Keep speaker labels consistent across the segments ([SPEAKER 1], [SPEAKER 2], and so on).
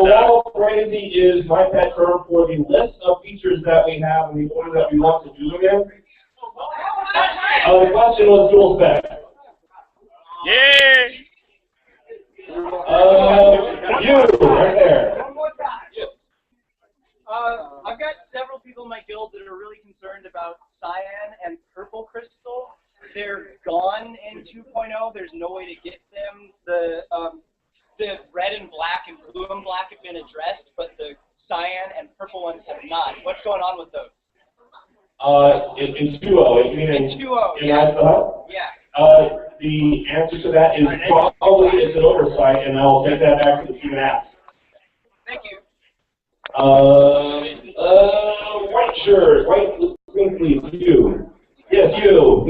[SPEAKER 1] the wall of crazy is my pet term for the list of features that we have and the order that we want to do them in. The question was dual spec.
[SPEAKER 2] Yay!
[SPEAKER 1] You, right there.
[SPEAKER 3] I've got several people in my guild that are really concerned about cyan and purple crystal. They're gone in 2.0. There's no way to get them. The red and black and blue and black have been addressed, but the cyan and purple ones have not. What's going on with those?
[SPEAKER 1] In 2.0, you mean in
[SPEAKER 3] 2.0,
[SPEAKER 1] yeah.
[SPEAKER 3] Yeah.
[SPEAKER 1] The answer to that is probably it's an oversight, and I'll take that back to the team and ask.
[SPEAKER 3] Thank you.
[SPEAKER 1] White shirt, white screen please, you. Yes, you.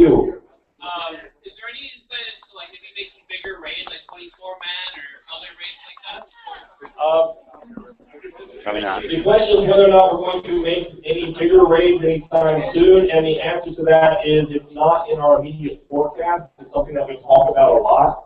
[SPEAKER 4] Is there any insight to like maybe making bigger raids like 24-man or other raids like that?
[SPEAKER 2] Probably not.
[SPEAKER 1] The question is whether or not we're going to make any bigger raids anytime soon, and the answer to that is it's not in our immediate forecast. It's something that we talk about a lot.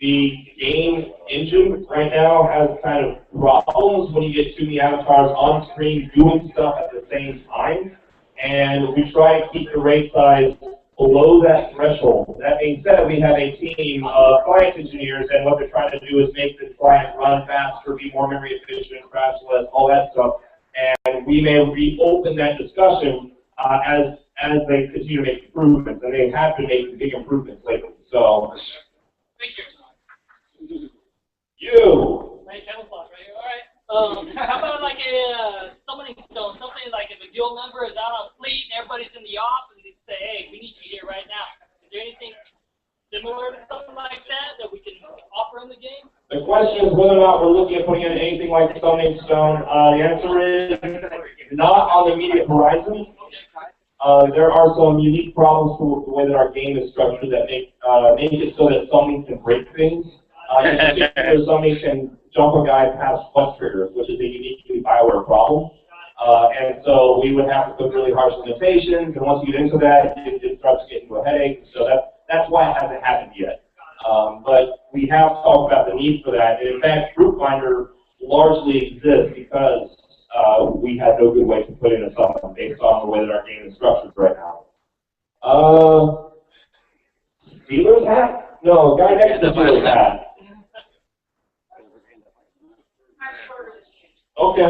[SPEAKER 1] The game engine right now has kind of problems when you get too many avatars on screen doing stuff at the same time, and we try to keep the raid size below that threshold. That being said, we have a team of client engineers, and what they're trying to do is make the client run faster, be more memory efficient, crash less, all that stuff. And we may reopen that discussion as they continue to make improvements, and they have been making big improvements lately. So,
[SPEAKER 4] Thank you.
[SPEAKER 1] you.
[SPEAKER 5] Right, camouflage, right? All right. How about like a summoning stone? Something like if a guild member is out on fleet and everybody's in the off, and they say, "Hey, we need you here right now." Is there anything similar to something like that we can offer in the game?
[SPEAKER 1] The question is whether or not we're looking at putting in anything like summoning stone. The answer is not on the immediate horizon. There are some unique problems with the way that our game is structured that make it so that summoning can break things. In particular, summoning can jump a guy past flex triggers, which is a uniquely BioWare problem. And so we would have to put really harsh limitations, and once you get into that, it starts to get into a headache. So that's why it hasn't happened yet. But we have talked about the need for that. And in fact, Group Finder largely exists because we had no good way to put in a summon based on the way that our game is structured right now. Dealer's hat? No, guy next to the dealer's hat. Okay.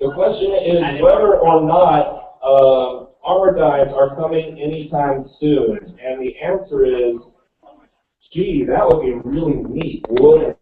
[SPEAKER 1] The question is whether or not armor dives are coming anytime soon, and the answer is, gee, that would be really neat, wouldn't it?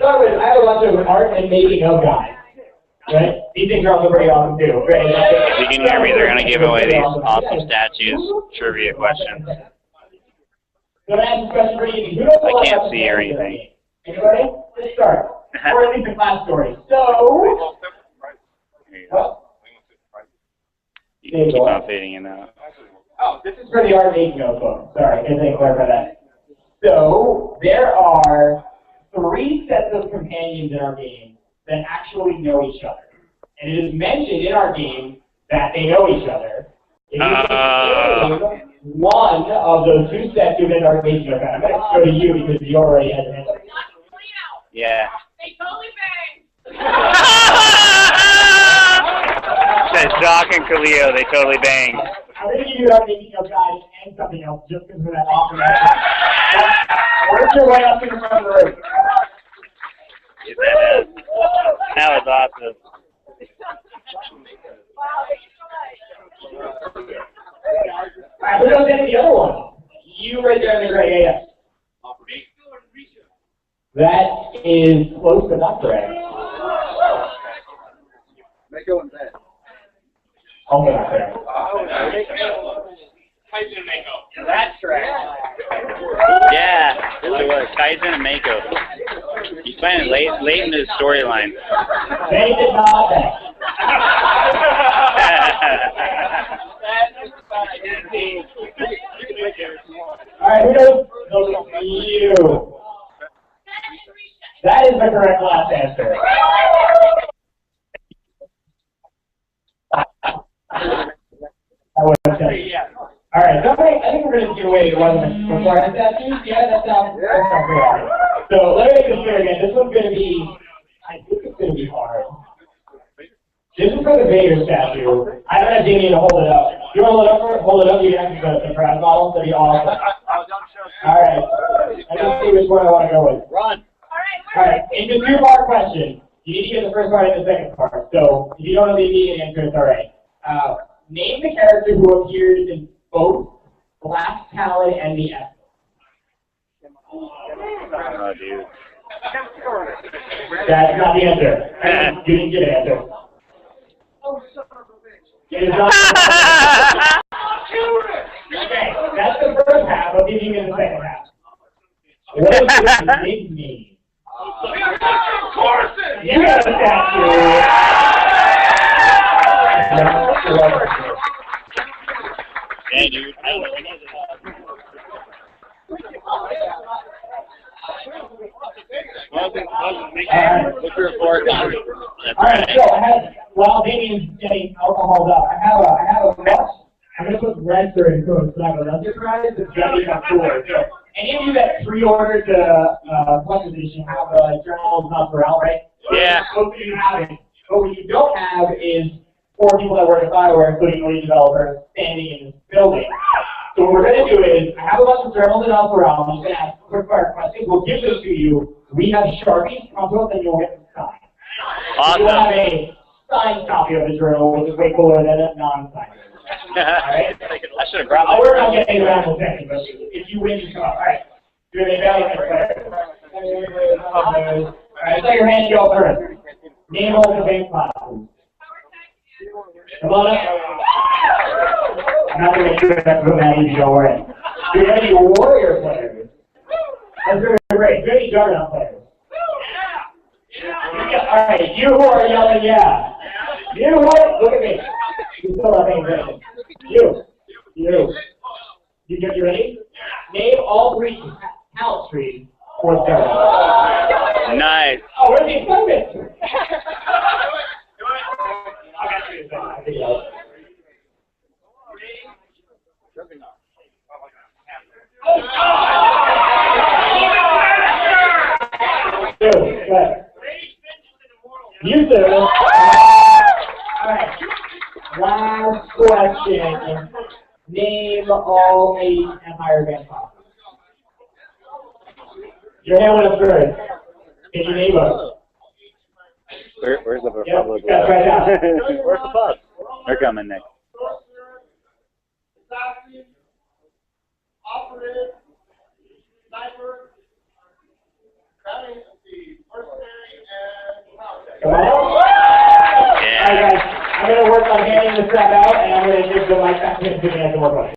[SPEAKER 1] I have a bunch of art and making of guys, right? These things are also pretty awesome too, right?
[SPEAKER 2] If you can hear me, they're going to give away these awesome statues trivia questions.
[SPEAKER 1] So I have a question for you.
[SPEAKER 2] I can't see or anything.
[SPEAKER 1] Anybody? Let's start. or at least a class story. So, well,
[SPEAKER 2] You can keep on fading in out.
[SPEAKER 1] oh, this is for the art making notebook. Sorry, I didn't clarify that. So, there are 3 sets of companions in our game that actually know each other. And it is mentioned in our game that they know each other. If you can name one of those 2 sets within our game, I'm going to go to you because you already had an answer.
[SPEAKER 2] Yeah.
[SPEAKER 4] They totally bang.
[SPEAKER 2] Says Doc and Khalil, they totally bang.
[SPEAKER 1] I'm going to give you our making of guys and something else just because of that awesome answer. Where's your way up to the front of the room?
[SPEAKER 2] That was awesome.
[SPEAKER 1] Alright, who knows any of the other one? You right there in the gray, yeah. That is close but not correct.
[SPEAKER 6] Mako and Ben.
[SPEAKER 1] Also not correct.
[SPEAKER 3] That's correct.
[SPEAKER 2] Yeah, it was Kaizen and Mako. He's playing late in his storyline.
[SPEAKER 1] They did not bet. Alright, who knows? You. That is the correct last answer. Alright, so I think we're going to get away with one of the required statues. Yeah, that sounds good. So let me make this clear again. This one's going to be, I think it's going to be hard. This is for the Vader statue. I don't have Damien to hold it up. If you want to hold it up, you can have to go to the prize model. That'd be awesome. Alright. I'm going to see which one I want to go with.
[SPEAKER 6] Run.
[SPEAKER 1] Alright, it's a 2-part question. You need to get the first part and the second part. So if you don't know the immediate answer, it's alright. Name the character who appears in both Black Talon and the S.
[SPEAKER 2] Oh, dude.
[SPEAKER 1] That's not the answer. You didn't get an answer. It is not. Okay, that's the first half. I'll give you the second half. What does this name mean? You got a statue.
[SPEAKER 2] Yeah, dude.
[SPEAKER 6] What's your report?
[SPEAKER 1] Alright, so I have, while Damien's getting alcoholed up, I have a mess. I'm going to put Renser in code, so I have a Renser prize that's going to be my cooler. So, any of you that pre-ordered the Plus Edition have a journal not for out, right?
[SPEAKER 2] Yeah.
[SPEAKER 1] Most of you have it. But what you don't have is 4 people that work at BioWare, including lead developers, standing in this building. So what we're going to do is, I have a bunch of journals and not for out. I'm just going to ask quick fire questions. We'll give those to you. We have Sharpies, come to us, and you'll get them signed.
[SPEAKER 2] Awesome.
[SPEAKER 1] You'll have a signed copy of the journal, which is way cooler than a non-signed. Alright?
[SPEAKER 2] I should have brought
[SPEAKER 1] I'll
[SPEAKER 2] my
[SPEAKER 1] work on getting around in a second, but if you win, you come up. Alright. Do you have any value players? Alright, so your hand, you all first. Name all the bank classes. Come on up. I'm not going to make sure that's what that easy, don't worry. Do you have any warrior players? That's very great. Do you have any juggernaut players? Yeah. Alright, you who are yelling, yeah. You what? Look at me. You still not paying attention. You. You ready? Name all 3 talent trees for juggernaut.
[SPEAKER 2] Nice.
[SPEAKER 1] Oh, where's the excitement? Good. You too. Alright. Last question. Name all 8 Empire Band Pops. Your hand went up first. Can you name us?
[SPEAKER 2] Where's the
[SPEAKER 1] Yep,
[SPEAKER 2] Republic?
[SPEAKER 1] that's right now.
[SPEAKER 2] Where's the bus? They're coming next.
[SPEAKER 7] Operative, sniper,
[SPEAKER 1] Come on.
[SPEAKER 2] Yeah.
[SPEAKER 1] Alright guys, I'm going to work on handing this crap out, and I'm going to give the mic back to him to answer more questions.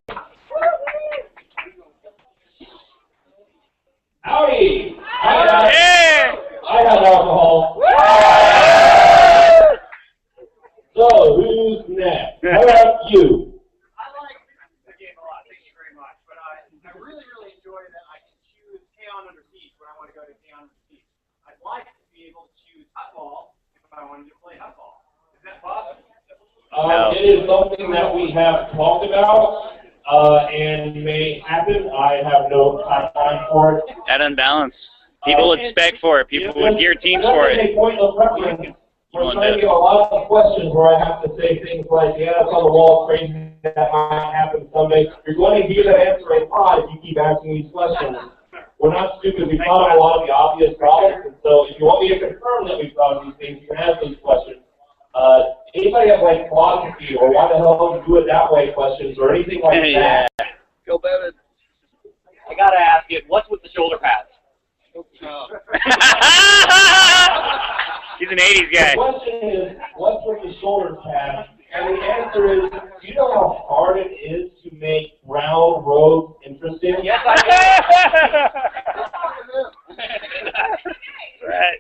[SPEAKER 1] Howdy!
[SPEAKER 2] Yeah.
[SPEAKER 1] I got alcohol
[SPEAKER 3] beach when I want to go to Cantina Beach. I'd like to be able to choose hot ball if I wanted to play hot ball. Is that possible?
[SPEAKER 2] No.
[SPEAKER 1] It is something that we have talked about, and may happen. I have no timeline for it.
[SPEAKER 2] That unbalance. People would spec for it. People would gear teams for it.
[SPEAKER 1] A point of reference. We're trying to get a lot of questions where I have to say things like, yeah, that's on the wall, crazy, that might happen someday. You're going to hear that answer a lot if you keep asking these questions. We're not stupid. We thought of a lot of the obvious problems, and so if you want me to confirm that we've thought of these things, you can ask those questions. Anybody have like philosophy or why the hell you do it that way questions or anything like that?
[SPEAKER 6] Go Bevan.
[SPEAKER 8] I gotta ask you, what's with the shoulder pads?
[SPEAKER 2] He's an 80s guy.
[SPEAKER 1] The question is, what's with the shoulder pad? And the answer is, do you know how hard it is to make round roads interesting?
[SPEAKER 8] Yes, I do.
[SPEAKER 2] Right.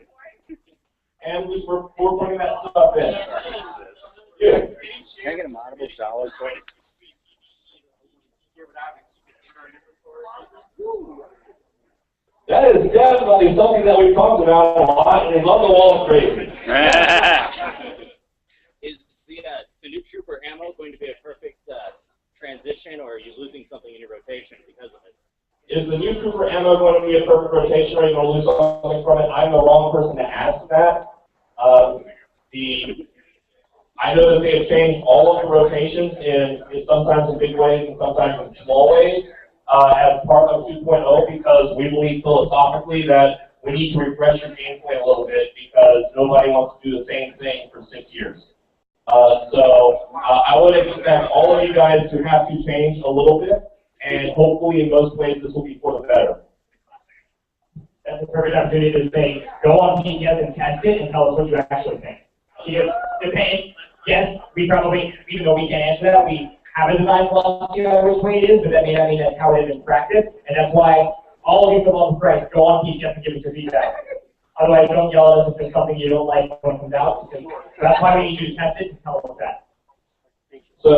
[SPEAKER 1] And we're putting that stuff in. Good.
[SPEAKER 6] Can I get a audible shower?
[SPEAKER 1] That is definitely something that we've talked about a lot and is on the wall crazy.
[SPEAKER 8] Is the new trooper ammo going to be a perfect transition, or are you losing something in your rotation because of it?
[SPEAKER 1] Is the new trooper ammo going to be a perfect rotation, or are you going to lose something from it? I'm the wrong person to ask that. I know that they have changed all of the rotations in sometimes in big ways and sometimes in small ways as part of 2.0 because we believe philosophically that we need to refresh your gameplay a little bit because nobody wants to do the same thing for 6 years. I would expect all of you guys to have to change a little bit, and hopefully in most ways this will be for the better.
[SPEAKER 9] That's a perfect opportunity to say, go on PTS and test it and tell us what you actually think. Because depending, yes, we probably, even though we can't answer that, we have a design philosophy on which way it is, but that may not mean that's how it is in practice, and that's why all of you for love of Christ, go on PTS and give us your feedback. Otherwise, don't yell at us if there's something you don't like when it comes out, because that's why we need you to test it and tell us that.
[SPEAKER 1] So,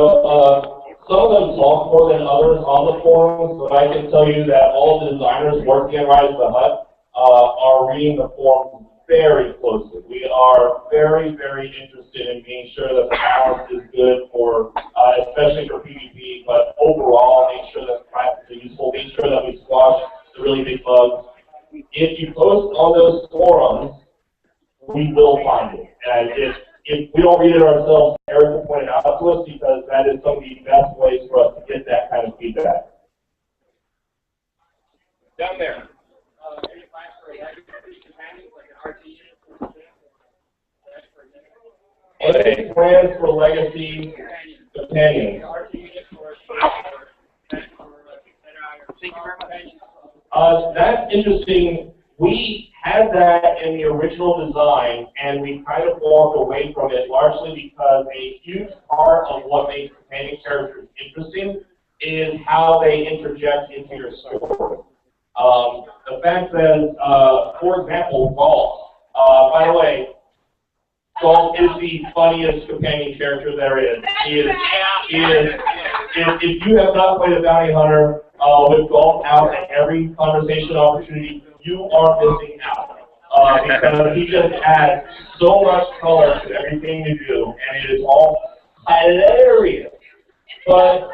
[SPEAKER 1] some of them talk more than others on the forums, but I can tell you that all the designers working at Rise of the Hut are reading the forums very closely. We are very, very interested in being sure that the balance is good for, especially for PvP, but overall, make sure that the practices are useful, make sure that we squash the really big bugs. If you post on those forums, we will find it. And if we don't read it ourselves, Eric will point it out to us because that is some of the best ways for us to get that kind of feedback. Down there. Any plans for legacy companions? That's interesting. We had that in the original design, and we kind of walked away from it largely because a huge part of what makes companion characters interesting is how they interject into your story. The fact that, for example, golf. By the way, golf is the funniest companion character there is. If you have not played a bounty hunter with golf out at every conversation opportunity, you are missing out. Because he just adds so much color to everything you do, and it is all hilarious. But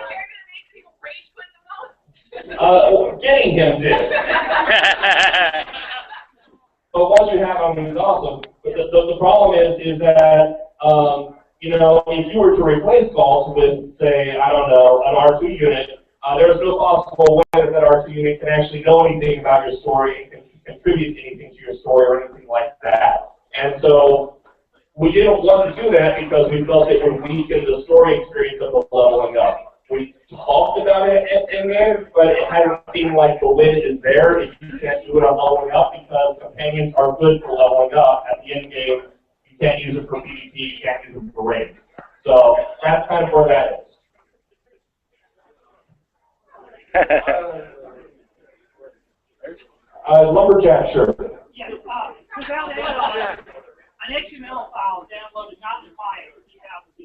[SPEAKER 1] getting him did. But once you have him, he's awesome. But the problem is that, you know, if you were to replace golf with, say, I don't know, an R2 unit, there's no possible way that R2 unit can actually know anything about your story and can contribute anything to your story or anything like that. And so we didn't want to do that because we felt it would weaken the story experience of the leveling up. We talked about it in there, but it hadn't seemed like the win is there if you can't do it on leveling up because companions are good for leveling up. At the end game, you can't use it for PvP, you can't use it for raid. So that's kind of where that is. Lumberjack shirt.
[SPEAKER 7] Yes, without an XML file downloaded not in the file for 2009.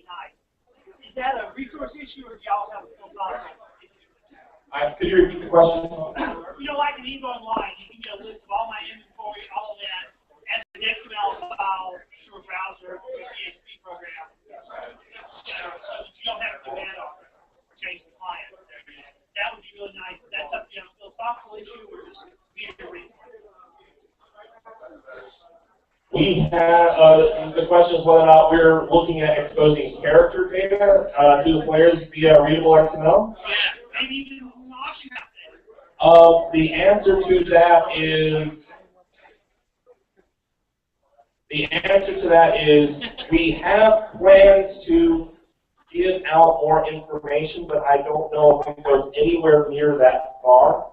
[SPEAKER 7] Is that a resource issue, or do y'all have a philosophy?
[SPEAKER 1] Could you repeat the question?
[SPEAKER 7] You know, like an EVO Online, you can get a list of
[SPEAKER 1] We have, the question is whether or not we're looking at exposing character data to the players via readable XML.
[SPEAKER 7] Yeah, maybe even an option out there.
[SPEAKER 1] The answer to that is we have plans to give out more information, but I don't know if it goes anywhere near that far.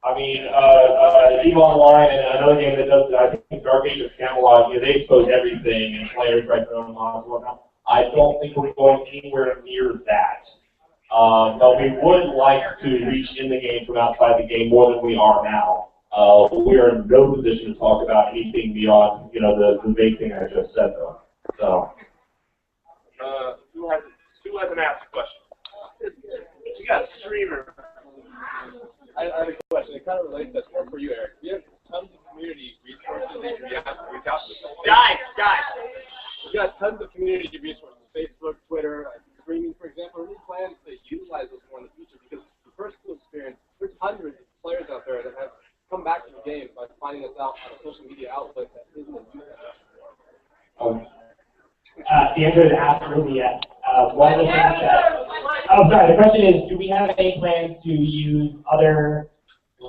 [SPEAKER 1] I mean, EVE Online and another game that does that, I think Dark Age of Camelot, you know, they expose everything and players write their own mods and whatnot. I don't think we're going anywhere near that. But we would like to reach in the game from outside the game more than we are now. We are in no position to talk about anything beyond, you know, the big thing I just said, though. So,
[SPEAKER 10] who hasn't asked a question? You got a streamer.
[SPEAKER 11] I have a question. It kind of relates. That's more for you, Eric. We have tons of community resources that we have to reach out to.
[SPEAKER 3] Guys.
[SPEAKER 11] We've got tons of community resources. Facebook, Twitter, streaming, for example. Any plans to utilize those more in the future? Because the personal experience, there's hundreds of players out there that have come back to the game by finding us out on a social media outlet that isn't a youth event.
[SPEAKER 9] The answer is absolutely yes. One of the things that, the question is, do we have any plans to use other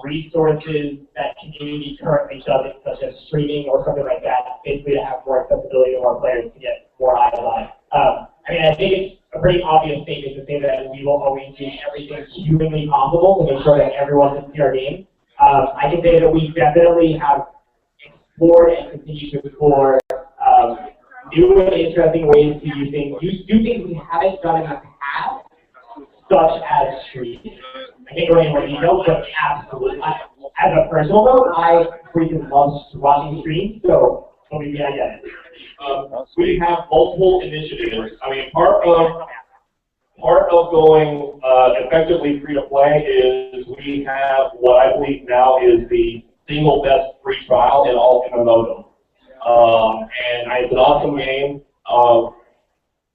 [SPEAKER 9] resources that community currently doesn't, such as streaming or something like that, basically to have more accessibility to more players to get more eyes on it? I mean, I think it's a pretty obvious statement to say that we will always do everything humanly possible to make sure that everyone can see our game. I can say that we definitely have explored and continue to explore new and interesting ways to do things we haven't done in the past, such as streaming. I can't go into more details, but absolutely. As a personal note, I freaking love watching streams, so believe me, I get it.
[SPEAKER 1] We have multiple initiatives. I mean, part of going effectively free to play is we have what I believe now is the single best free trial in all MMOs. And it's an awesome game.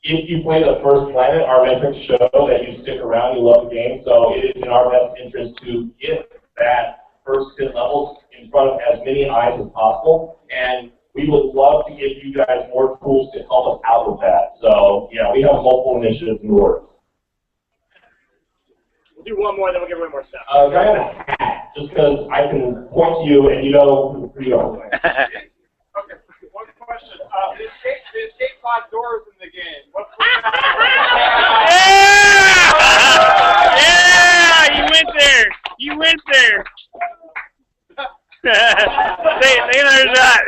[SPEAKER 1] If you play the first planet, our metrics show that you stick around, you love the game, so it is in our best interest to get that first 10 levels in front of as many eyes as possible, and we would love to give you guys more tools to help us out with that. So, yeah, we have multiple initiatives in the works.
[SPEAKER 10] We'll do one more, then we'll give away more stuff.
[SPEAKER 1] Guy in a hat, just because I can point to you and you know who you are.
[SPEAKER 10] Okay, one question. The escape pod doors in the game. What's
[SPEAKER 2] Yeah! You went there! Say another shot.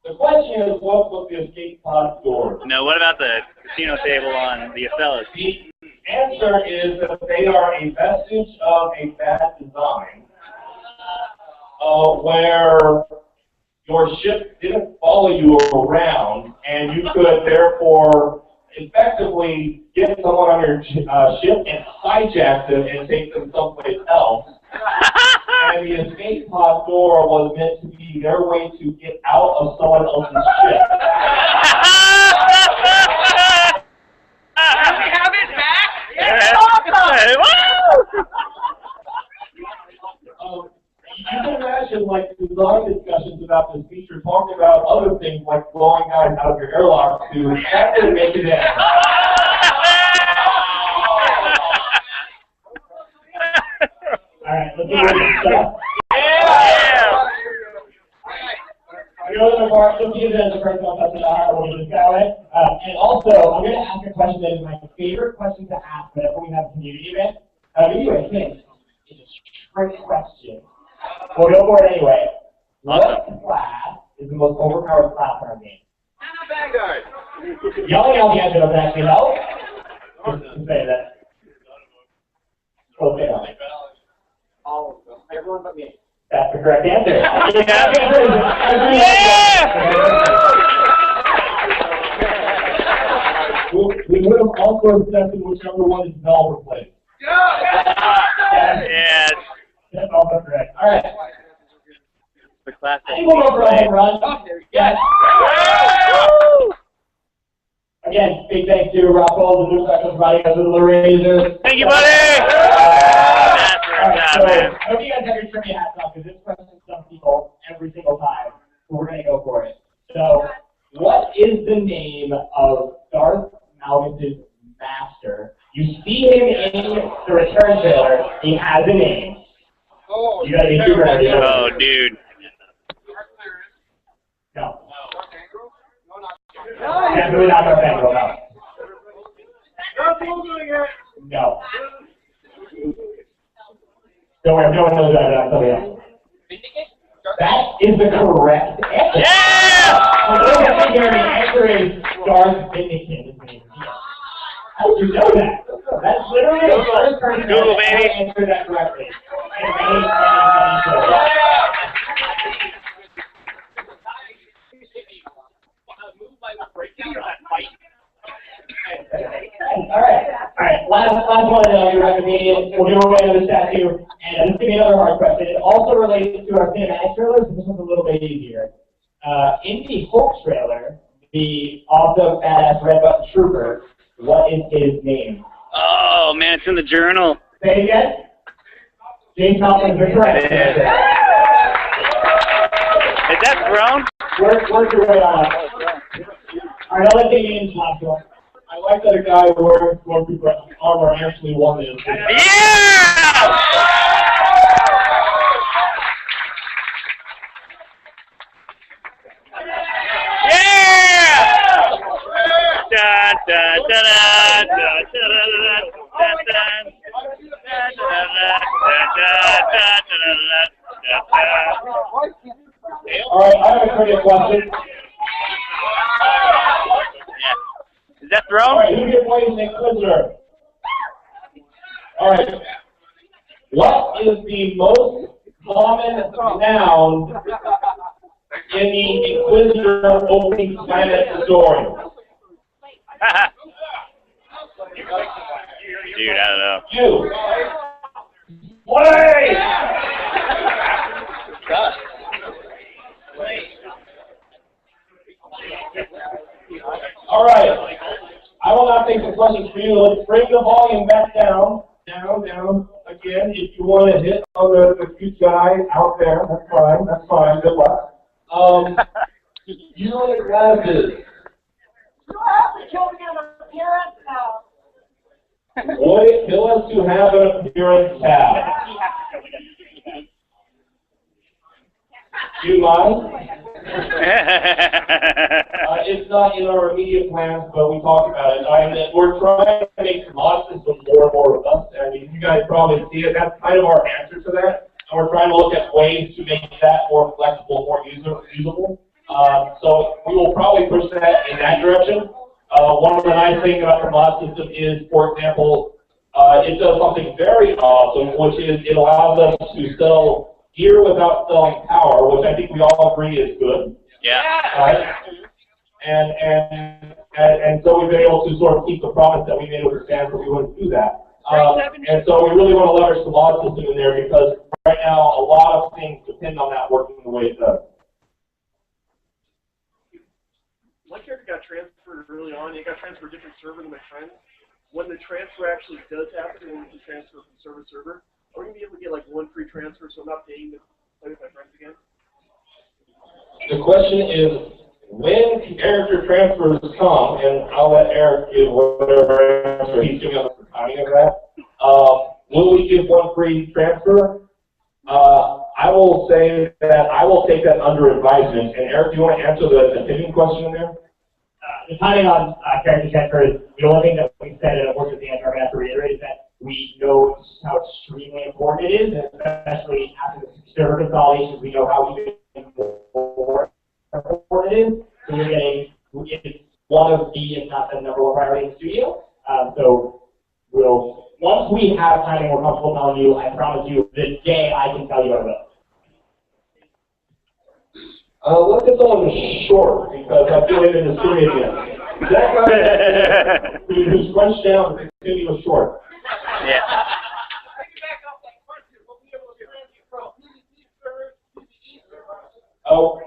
[SPEAKER 1] The question is, what's with the escape pod doors?
[SPEAKER 2] No, what about the casino table on the Othello's?
[SPEAKER 1] The answer is that they are a vestige of a bad design, where your ship didn't follow you around, and you could therefore effectively get someone on your ship and hijack them and take them someplace else. And the escape pod door was meant to be their way to get out of someone else's ship.
[SPEAKER 3] Can we have it back?
[SPEAKER 2] Yeah.
[SPEAKER 1] You can imagine, like, design discussions about this feature talking about other things like blowing guys out of your airlock to that didn't make it in.
[SPEAKER 9] Alright, let's do this stuff.
[SPEAKER 2] Yeah!
[SPEAKER 9] You know, let's use it as a personal touch of the heart, we'll just go away. And also, I'm going to ask a question that is my favorite question to ask whenever we have a community event. Anyway, it's a trick question. We'll go for it anyway. What class is the most overpowered class in our game?
[SPEAKER 10] Vanguard.
[SPEAKER 9] Yelling out the answer doesn't actually help. Just say that. Okay.
[SPEAKER 11] All of them. Everyone but me.
[SPEAKER 9] That's the correct answer. We would have also accepted whichever one is developer plays.
[SPEAKER 2] Yes.
[SPEAKER 9] That's also correct. All right.
[SPEAKER 2] The class
[SPEAKER 9] I think we'll go for a home run. Yes. Again, big thanks to Rob Paul, the new for providing us with a razor.
[SPEAKER 2] Thank you, buddy! That's right,
[SPEAKER 9] So,
[SPEAKER 2] man.
[SPEAKER 9] I hope you guys have your trivia hats on, because this question stumps people every single time. So we're going to go for it. So, what is the name of Darth Malgus' master? You see him in the return trailer. He has a name.
[SPEAKER 11] Oh,
[SPEAKER 9] You gotta be super ready.
[SPEAKER 2] Oh, dude.
[SPEAKER 9] No. Definitely not Darth Vader, no. No. Don't worry, no one knows that. I'll tell you that. That is the correct answer.
[SPEAKER 2] Yeah!
[SPEAKER 9] For those that think the answer is Darth Vindicant. How did you know that? That's literally the first person
[SPEAKER 2] Google,
[SPEAKER 9] that
[SPEAKER 2] baby.
[SPEAKER 9] answered that correctly. And many shows. All right. Last one, you're recommending. We'll give away another statue, and this is another hard question. It also relates to our cinematic trailers, but this one's a little bit easier. In the Hulk trailer, the also badass red button trooper, what is his name?
[SPEAKER 2] Oh, man, it's in the journal.
[SPEAKER 9] Say it again. James Thompson is correct.
[SPEAKER 2] Is that Throne?
[SPEAKER 9] Work your way on up. All right, I'll let you in, Joshua.
[SPEAKER 1] I like that a guy wearing Stormtrooper armor actually won this.
[SPEAKER 2] Yeah! Da da da da da
[SPEAKER 1] All right, I have a trivia question.
[SPEAKER 2] Is that
[SPEAKER 1] All
[SPEAKER 2] Throne?
[SPEAKER 1] right, who here plays the Inquisitor? All right. What is the most common noun in the Inquisitor opening planet story?
[SPEAKER 2] Dude, I don't know.
[SPEAKER 1] You. Play! All right. I will not take the questions for you. Let's bring the volume back down. Down. Again, if you want to hit on the cute guy out there, that's fine. Good luck. You know the glasses.
[SPEAKER 7] You have to kill me an appearance now.
[SPEAKER 1] Would it kill us to have an appearance tab? Do you mind? It's not in our immediate plans, but we talked about it. We're trying to make the mod system more and more robust. I mean, you guys probably see it. That's kind of our answer to that. And we're trying to look at ways to make that more flexible, more usable. So we will probably push that in that direction. One of the nice things about the mod system is, for example, it does something very awesome, which is it allows us to sell gear without selling power, which I think we all agree is good.
[SPEAKER 2] Yeah.
[SPEAKER 1] Right? And so we've been able to sort of keep the promise that we made with the stands, but we wouldn't do that. And so we really want to leverage the mod system in there because right now a lot of things depend on that working the way it does.
[SPEAKER 11] My character got transferred early on. It got transferred to a different server than my friends. When the transfer actually does happen, when we can transfer from server to server, are we going to be able to get like one free transfer so I'm not paying to play with my friends again?
[SPEAKER 1] The question is, when character transfers come, and I'll let Eric give whatever answer he's giving us the timing of that, will we give one free transfer? I will say that I will take that under advisement. And Eric, do you want to answer the tipping question in there?
[SPEAKER 9] The timing on character transfers, the only thing that we said, and unfortunately I'm going to have to reiterate, is that we know how extremely important it is, and especially after the server consolidations, we know how even more important it is. So you're getting, it's one of the, if not the number one priority in the studio. So once we have timing we're comfortable telling you, I promise you, the day I can tell you about it.
[SPEAKER 1] Let's get someone short, because I feel like in the studio again. That guy who's crunched down and continue short.
[SPEAKER 2] Yeah.
[SPEAKER 1] Oh,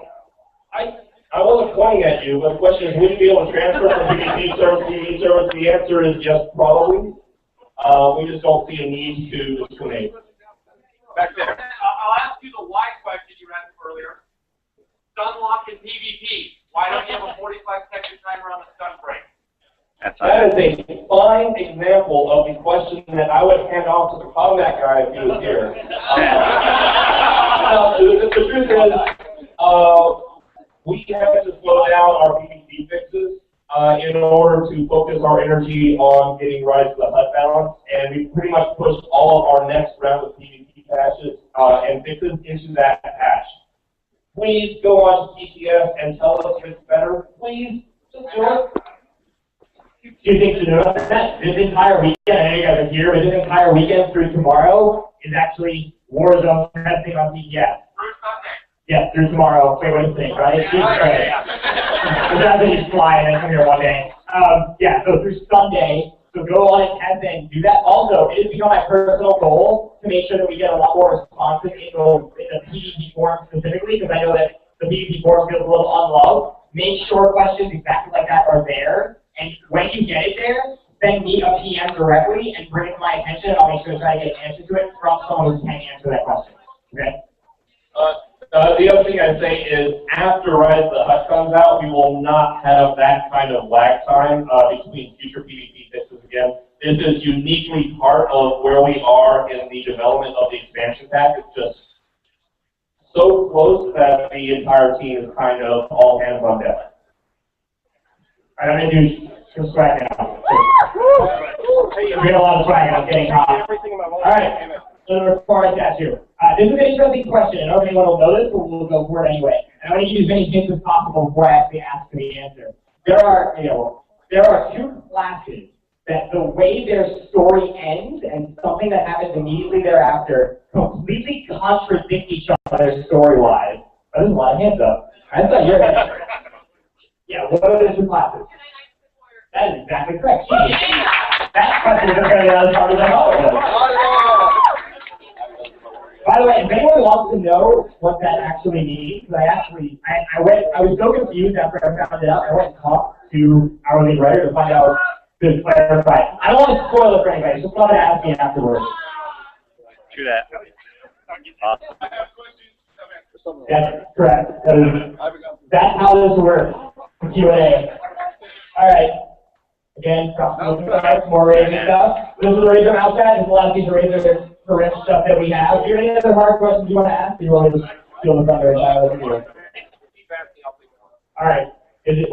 [SPEAKER 1] I wasn't pointing at you, but the question is, would you be able to transfer from PvP server to PvP server? The answer is yes, probably. We just don't see a need to discriminate.
[SPEAKER 4] Back there. I'll ask you the why question you asked earlier. Sunlock in PvP.
[SPEAKER 10] Why don't you have a 45-second timer on the stunt break?
[SPEAKER 1] That is a fine example of the question that I would hand off to the combat guy if he was here. The truth is, we have to slow down our PvP fixes in order to focus our energy on getting Rise to the Hut balance, and we pretty much pushed all of our next round of PvP patches and fixes into that patch. Please go on TTS and tell us if it's better. Please, just do it.
[SPEAKER 9] Two things to know about that. This entire weekend, I know you guys are here, but this entire weekend through tomorrow is actually Warzone testing on TTS. Yeah, through tomorrow. Wait, what do you think, right? Jesus Christ. It's not that you fly and then come here one day. Yeah, so through Sunday, so go on and test and do that. Also, it has become my personal goal to make sure that we get a lot more responses in the PvP forum specifically, because I know that the PvP forum feels a little unloved. Make sure questions exactly like that are there. And when you get it there, send me a PM directly and bring it to my attention, and I'll make sure to try to get an answer to it from someone who can answer that question. Okay?
[SPEAKER 1] The other thing I'd say is after Rise of the Hut comes out, we will not have that kind of lag time between future PvP fixes again. This is uniquely part of where we are in the development of the expansion pack. It's just so close that the entire team is kind of all hands on deck.
[SPEAKER 9] All right, I'm going to do some swag now. We got a lot of swag. I'm getting hot. All right, so before I catch you. This is an interesting question. I don't know if anyone will know this, but we'll go for it anyway. And I'm going to give you as many hints as possible before I actually ask for the answer. There are two classes that the way their story ends and something that happens immediately thereafter completely contradict each other story-wise. Oh, there's a lot of hands up. I thought you were Yeah, what are the two classes? That is exactly correct. That question is going to be harder than all of them. By the way, if anyone wants to know what that actually means, I was so confused after I found it out. I went and talked to our lead writer to find out, to clarify. I don't want to spoil it for anybody, just want to ask me afterwards.
[SPEAKER 2] True that. Awesome.
[SPEAKER 9] That's correct. That's how this works. Q&A. All right. Again, more raising stuff. This is the Razor mouse pad. There's a lot of these Razor correct stuff that we have. If you have any other hard questions you want to ask, you want to just feel the thunder and all right. If it's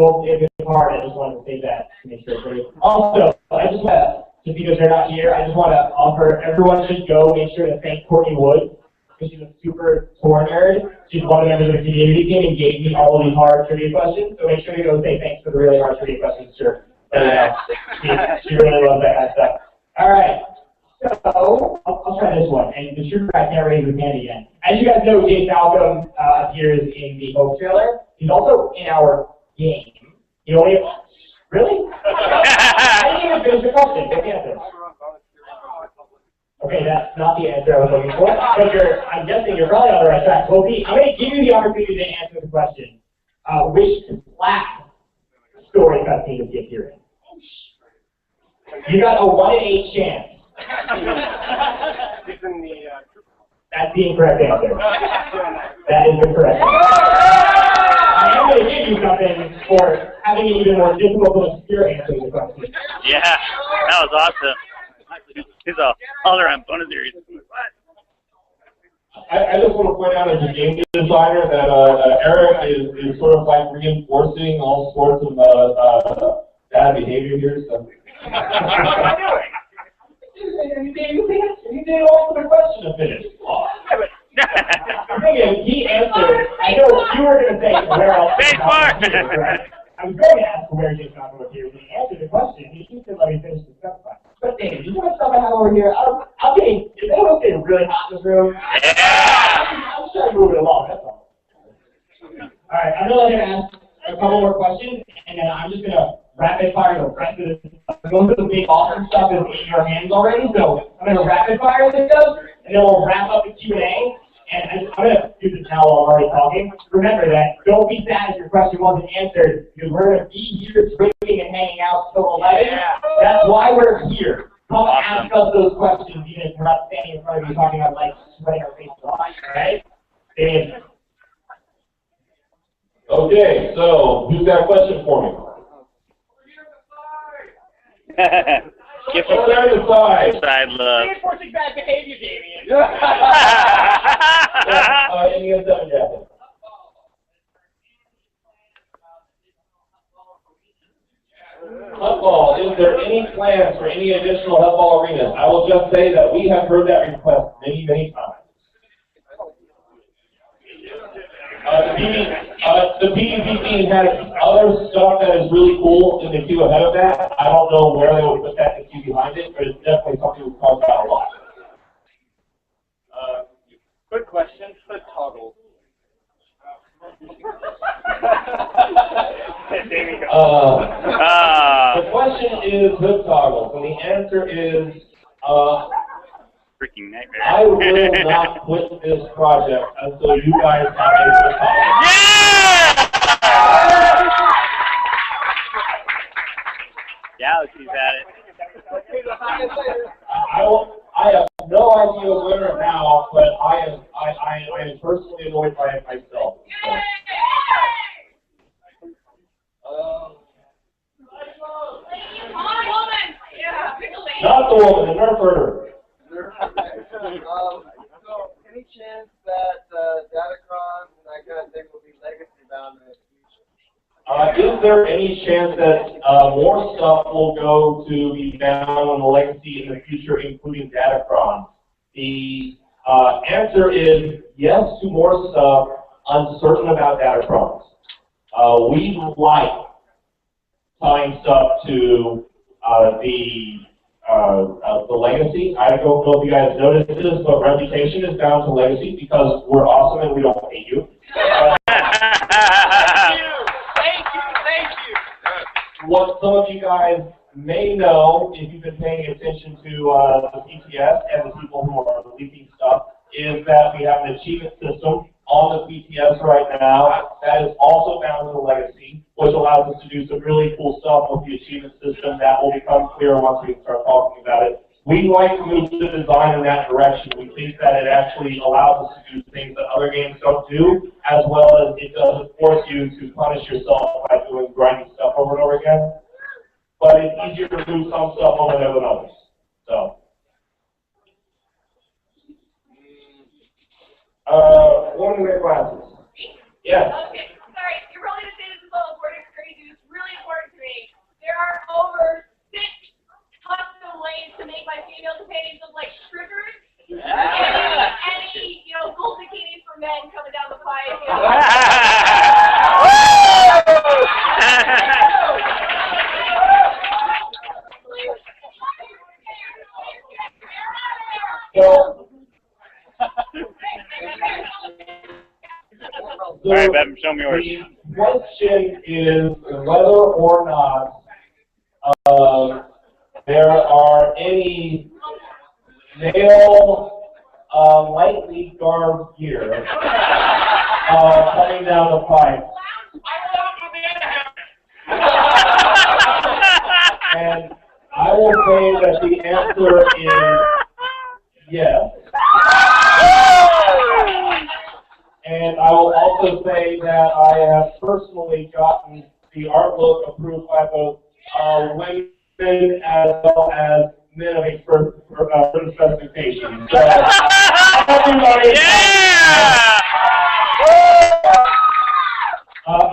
[SPEAKER 9] hard, I just wanted to say that to make sure it's ready. Also, I just want to, just because they're not here, I just want to offer everyone should go make sure to thank Courtney Wood, because she's a super tour nerd. She's one of the members of the community team and gave me all of these hard trivia questions. So make sure to go say thanks for the really hard trivia questions. Sure. She really loves that kind of stuff. All right. So I'll try this one. And the trooper I can't raise his hand again. As you guys know, Jay Falcom appears in the Hope trailer. He's also in our game. You only really? I didn't even finish the question. What's the answer? Okay, that's not the answer I was looking for. But I'm guessing you're probably on the right track. Well, Pete, I'm going to give you the opportunity to answer the question. Which class story cutscene does he appear in? You got a 1 in 8 chance. That's the incorrect answer. That is the correct answer. I am going to give you something for having an even more difficult and obscure answer to the question.
[SPEAKER 2] Yeah, that was awesome. He's a all-around bonus series.
[SPEAKER 1] I just want to point out as a game designer that Eric is sort of like reinforcing all sorts of bad behavior here. So. What am I doing? You did all the question to finish. I'm thinking he answered. I know you were going to say where else. I was going to ask where Jason Malcolm appears, and he answered the question. He just didn't let me finish the stuff. But Dave, you know what stuff I have over here? I'm getting, is anyone getting really hot in this room? Yeah. I'm just trying to move it along, that's all. All right, I'm going to ask a couple more questions, and then I'm just going to rapid fire the rest of this. Most of the big awesome stuff is in your hands already, so I'm going to rapid fire this stuff, and then we'll wrap up the Q&A. And I'm going to do this now while I'm already talking. Remember that don't be sad if your question wasn't answered, because we're going to be here drinking and hanging out till 11. Yeah. That's why we're here. Come ask us those questions, even if we're not standing in front of you talking about like sweating our faces off, right? Okay, so who's got a question for me?
[SPEAKER 2] Give
[SPEAKER 1] Over there to the side.
[SPEAKER 2] side love.
[SPEAKER 5] Reinforcing bad behavior, Damien.
[SPEAKER 1] Any of them, yeah. Football, is there any plans for any additional football arenas? I will just say that we have heard that request many, many times. The PVC has other stuff that is really cool in the queue ahead of that. I don't know where they would put that in the queue behind it, but it's definitely something we've talked about a lot.
[SPEAKER 8] Quick question, the toggle.
[SPEAKER 1] The question is hood toggles, and the answer is,
[SPEAKER 2] freaking nightmare.
[SPEAKER 1] I will not quit this project until you guys have a hood toggle.
[SPEAKER 2] Yeah! Galaxy's at it.
[SPEAKER 1] I have no idea when or how, but I am personally annoyed by it myself. Not the woman, the nerf herder.
[SPEAKER 6] So, any chance that Datacron and that kind of thing will be legacy bound in the future?
[SPEAKER 1] Is there any chance that more stuff will go to be bound on the legacy in the future, including Datacron? The answer is yes to more stuff, uncertain about Datacrons. We like tying stuff to the legacy. I don't know if you guys noticed this, but reputation is bound to legacy because we're awesome and we don't hate you.
[SPEAKER 3] Thank you.
[SPEAKER 1] What some of you guys may know, if you've been paying attention to the PTS and the people who are leaking stuff, is that we have an achievement system on the PTS right now that is also bound to the legacy, which allows us to do some really cool stuff with the achievement system that will become clear once we start talking about it. We like to move the design in that direction. We think that it actually allows us to do things that other games don't do, as well as it doesn't force you to punish yourself by doing grinding stuff over and over again. But it's easier to do some stuff over there than others. So. One of their classes. Yes.
[SPEAKER 12] Okay, sorry. You're probably going to say this is all important. It's crazy. It's really important to me. There are over 6 custom ways to make my female companions look like strippers. Any gold bikinis for men coming down the pipe.
[SPEAKER 2] All right, Bevan, show me yours.
[SPEAKER 1] The question is whether or not there are any male lightly garbed gear coming down the pipe. And I will say that the answer is yes. And I will also say that I have personally gotten the art look approved by both women as well as men of certain specifications. So, everybody,
[SPEAKER 2] yeah!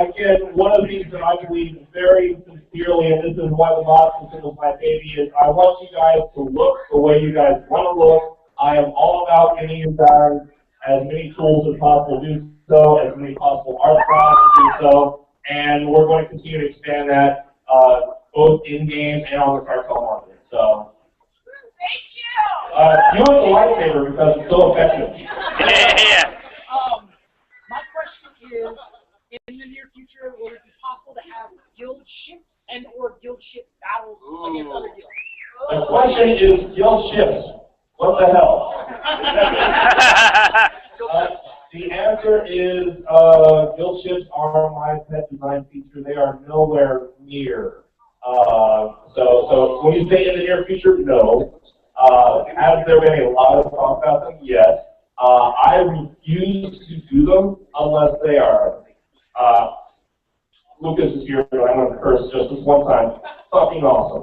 [SPEAKER 1] Again, one of the things that I believe very sincerely, and this is why the mod system is my baby, is I want you guys to look the way you guys want to look. I am all about giving you guys as many tools as possible to do so, as many possible art styles to do so, and we're going to continue to expand that both in-game and on the cartel market. So,
[SPEAKER 12] Thank you!
[SPEAKER 1] Use the lightsaber because it's so effective.
[SPEAKER 2] Yeah.
[SPEAKER 7] My question is, in the near future, will it be possible to have guild ships and or guild ship battles against other guilds?
[SPEAKER 1] The question is guild ships. What the hell? The answer is guild ships are my pet design feature. They are nowhere near. So when you say in the near future, no. Has there been a lot of talk about them? Yes. I refuse to do them unless they are Lucas is here, but I'm going to curse just this one time. Fucking awesome.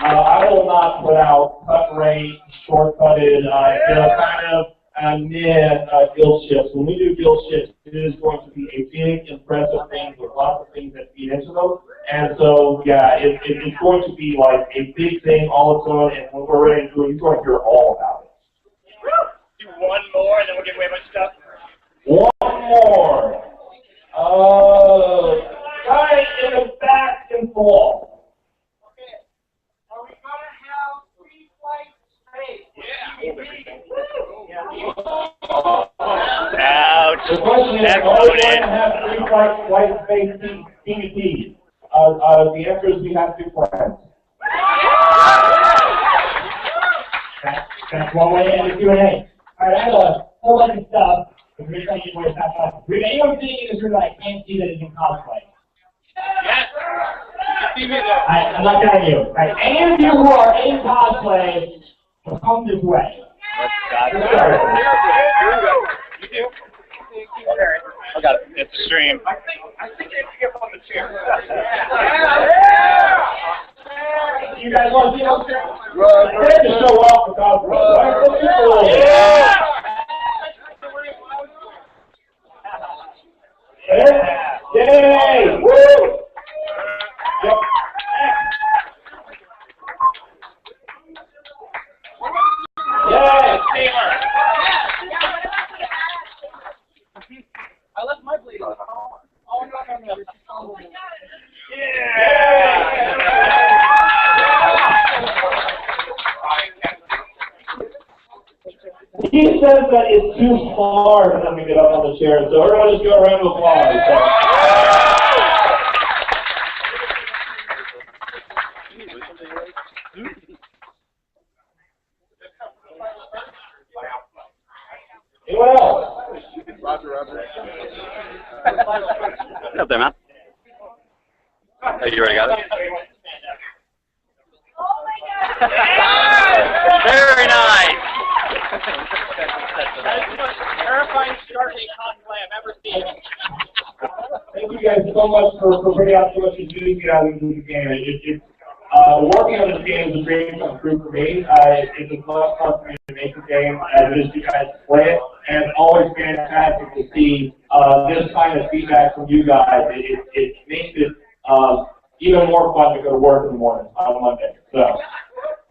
[SPEAKER 1] I will not put out cut rate, short-cutted, kind of guild shifts. When we do guild shifts, it is going to be a big, impressive thing with lots of things that feed into them. And so, yeah, it's going to be like a big thing all of a sudden, and when we're ready to do it, you're going to hear all about it.
[SPEAKER 9] Do one more, and then we'll give away a bunch of stuff.
[SPEAKER 1] One more. Right in the back and forth.
[SPEAKER 7] Are we gonna have free flight space?
[SPEAKER 2] Ouch.
[SPEAKER 1] The question is,
[SPEAKER 2] That's
[SPEAKER 1] are we
[SPEAKER 2] loaded.
[SPEAKER 1] going to have free flight space DVDs? The answer is we have two plans.
[SPEAKER 9] That's one way to end the Q&A. Alright, I have a whole bunch of stuff. If you're trying to get more stuff. If anyone sitting in this room that I can't see that is in cosplay?
[SPEAKER 4] Yes. See me though.
[SPEAKER 9] I'm not telling you. Right. Any of you who are in cosplay, come this way.
[SPEAKER 2] You do? I got it. It's a stream.
[SPEAKER 10] I think they have to get on the chair.
[SPEAKER 9] You guys want to see those chairs?
[SPEAKER 1] They have to show off for cosplay. Yay! Woo! Yep. Yay!
[SPEAKER 3] I left my blade. Oh, no.
[SPEAKER 1] He says that it's too far for them to get up on the chair, so everyone just go around with applause. Anyone else?
[SPEAKER 11] Roger.
[SPEAKER 2] Get up there, man. Oh, you already got it?
[SPEAKER 12] Oh my God!
[SPEAKER 2] Very nice.
[SPEAKER 5] That's the most terrifying starting cosplay I've ever seen.
[SPEAKER 1] Thank you guys so much for bringing out so much enthusiasm out into the game. Working on this game is a dream come true for me. It's as much fun for me to make the game as it is for you guys to play it, and it's always fantastic to see this kind of feedback from you guys. It makes it even more fun to go to work in the morning on Monday. So.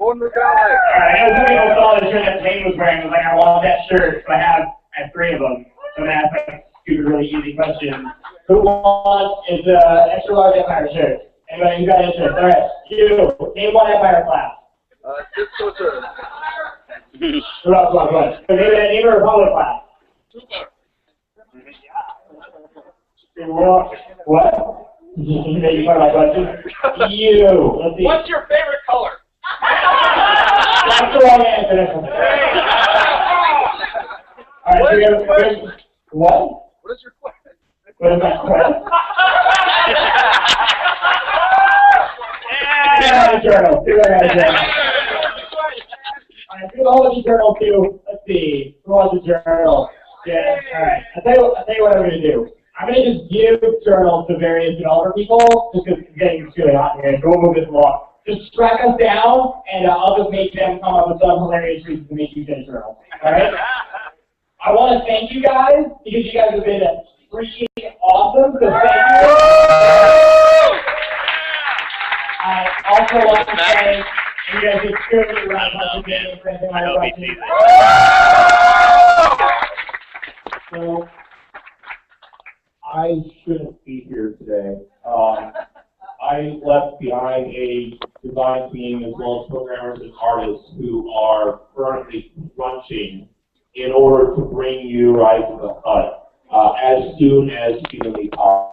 [SPEAKER 9] Alright, I know some people saw the shirt that Jane was wearing. I was like, I want that shirt, so I have 3 of them. So I'm going to ask a stupid, really easy question. Who wants is the extra large Empire shirt? Anybody who got interest? Alright, you. Name one Empire class.
[SPEAKER 11] SWTOR.
[SPEAKER 9] What? So name a Republic class. What? You part of my question? You. Let's see.
[SPEAKER 4] What's your favorite color?
[SPEAKER 9] That's the wrong answer. That's one. Alright, so we have a question. What?
[SPEAKER 11] What is your question?
[SPEAKER 9] What is my question? Journal. Alright, do the whole journal too. Let's see. Who wants a journal? Yeah. Alright. I'll tell you what I'm gonna do. I'm gonna just give journals to various developer people just because it's getting really hot in here. Go move this along. Just track us down, and I'll just make them come up with some hilarious reasons to make you get a journal. Alright? I want to thank you guys because you guys have been freaking awesome. So thank you. I also want to say you guys just scared me around the game for anything I want to. So I shouldn't be here today. I left behind a design team as well as programmers and artists who are currently crunching in order to bring you right to the hut as soon as humanly possible.